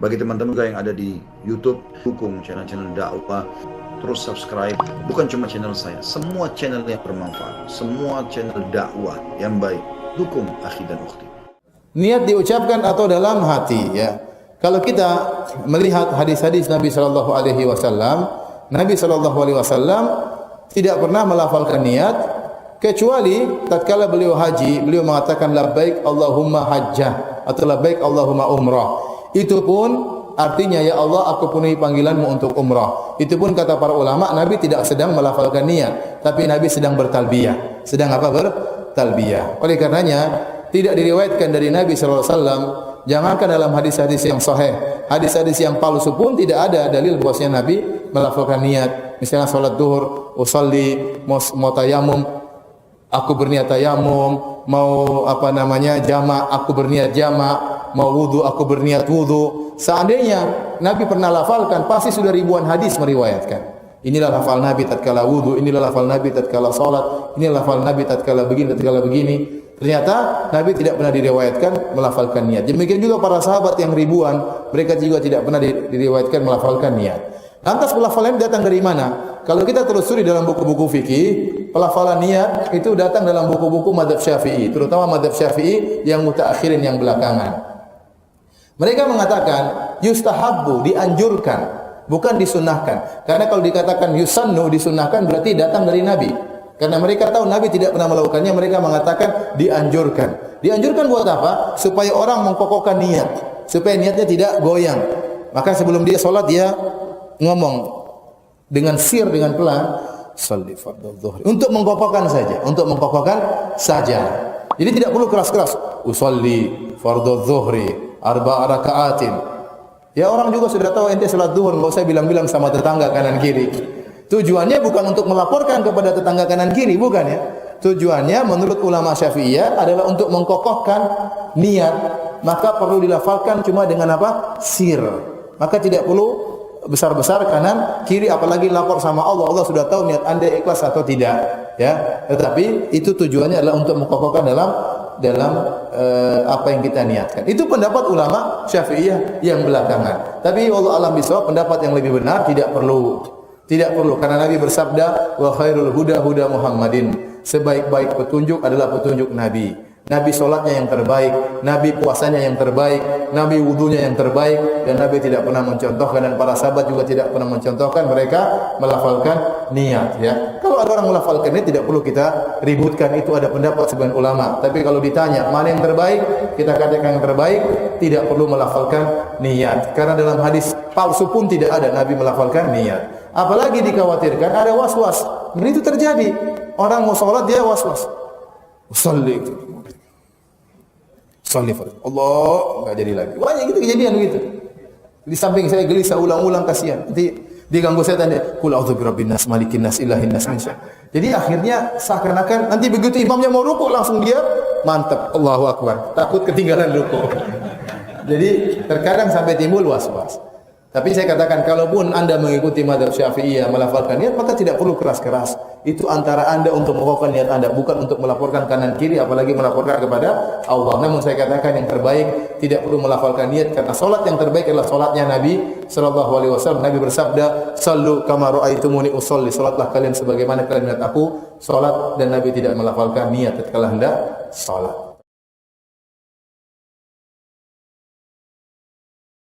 Bagi teman-teman juga yang ada di YouTube, dukung channel-channel dakwah, terus subscribe. Bukan cuma channel saya, semua channel yang bermanfaat, semua channel dakwah yang baik, dukung akhi dan ukhti. Niat diucapkan atau dalam hati, ya. Kalau kita melihat hadis-hadis Nabi sallallahu alaihi wasallam, Nabi sallallahu alaihi wasallam tidak pernah melafalkan niat kecuali tatkala beliau haji, beliau mengatakan labbaik Allahumma hajjah atau labbaik Allahumma umrah. Itu pun artinya ya Allah aku penuhi panggilanmu untuk umrah. Itu pun kata para ulama Nabi tidak sedang melafalkan niat, tapi Nabi sedang bertalbiyah. Sedang apa? Bertalbiyah. Oleh karenanya tidak diriwayatkan dari Nabi sallallahu alaihi wasallam, jangankan dalam hadis-hadis yang sahih, hadis-hadis yang palsu pun tidak ada dalil bahwasanya Nabi melafalkan niat. Misalnya salat zuhur, usolli, mau tayamum, aku berniat tayamum, mau jamak, aku berniat jamak, mau wudu, aku berniat wudu. Seandainya Nabi pernah lafalkan, pasti sudah ribuan hadis meriwayatkan. Inilah lafal Nabi tatkala wudu, inilah lafal Nabi tatkala salat, inilah lafal Nabi tatkala begini, tatkala begini. Ternyata Nabi tidak pernah diriwayatkan melafalkan niat. Demikian juga para sahabat yang ribuan, mereka juga tidak pernah diriwayatkan melafalkan niat. Lantas pelafalan datang dari mana? Kalau kita telusuri dalam buku-buku fikih, pelafalan niat itu datang dalam buku-buku mazhab Syafi'i, terutama mazhab Syafi'i yang mutaakhirin, yang belakangan. Mereka mengatakan yustahabbu, dianjurkan, bukan disunnahkan. Karena kalau dikatakan yusannu, disunnahkan, berarti datang dari Nabi. Karena mereka tahu Nabi tidak pernah melakukannya, mereka mengatakan dianjurkan. Dianjurkan buat apa? Supaya orang mengkokohkan niat, supaya niatnya tidak goyang. Maka sebelum dia sholat dia ngomong dengan sir, dengan pelan, sholli fardhu dhuhri, untuk mengkokohkan saja, untuk mengkokohkan saja. Jadi tidak perlu keras-keras. Usolli fardhu dhuhri arba'a raka'atin. Ya orang juga sudah tahu ente salat zuhur, enggak usah bilang-bilang sama tetangga kanan kiri. Tujuannya bukan untuk melaporkan kepada tetangga kanan kiri, bukan ya. Tujuannya menurut ulama Syafi'iyah adalah untuk mengkokohkan niat. Maka perlu dilafalkan cuma dengan apa? Sir. Maka tidak perlu besar-besar kanan kiri, apalagi lapor sama Allah. Allah sudah tahu niat Anda ikhlas atau tidak, ya. Tetapi itu tujuannya adalah untuk mengkokohkan dalam apa yang kita niatkan. Itu pendapat ulama Syafi'iyah yang belakangan. Tapi wallahu a'lam bishawab, pendapat yang lebih benar tidak perlu. Tidak perlu, karena Nabi bersabda wa khairul huda huda Muhammadin. Sebaik-baik petunjuk adalah petunjuk Nabi. Nabi solatnya yang terbaik, Nabi puasanya yang terbaik, Nabi wudunya yang terbaik, dan Nabi tidak pernah mencontohkan, dan para sahabat juga tidak pernah mencontohkan mereka melafalkan niat, ya. Kalau ada orang melafalkan niat tidak perlu kita ributkan, itu ada pendapat sebagian ulama. Tapi kalau ditanya mana yang terbaik, kita katakan yang terbaik, tidak perlu melafalkan niat. Karena dalam hadis palsu pun tidak ada Nabi melafalkan niat. Apalagi dikhawatirkan ada was-was. Dan itu terjadi. Orang mau sholat dia was-was. Usolli Allah, enggak jadi lagi. Banyak gitu kejadian begitu. Di samping saya gelisah ulang-ulang, kasihan. Nanti diganggu setan dia. Qul a'udzu birabbin nas, malikin nas, ilahin nas. Jadi akhirnya seakan-akan nanti begitu imamnya mau rukuk langsung dia mantap, Allahu Akbar. Takut ketinggalan rukuk. Jadi terkadang sampai timbul was-was. Tapi saya katakan, kalaupun Anda mengikuti mazhab Syafi'iyah melafalkan niat, maka tidak perlu keras-keras. Itu antara Anda untuk mengukuhkan niat Anda, bukan untuk melaporkan kanan kiri, apalagi melaporkan kepada Allah. Namun saya katakan yang terbaik tidak perlu melafalkan niat, karena solat yang terbaik adalah solatnya Nabi sallallahu alaihi wasallam. Nabi bersabda, "Shallu kama ra'aitumuni usolli." Salatlah kalian sebagaimana kalian melihat aku salat, dan Nabi tidak melafalkan niat tatkala hendak salat.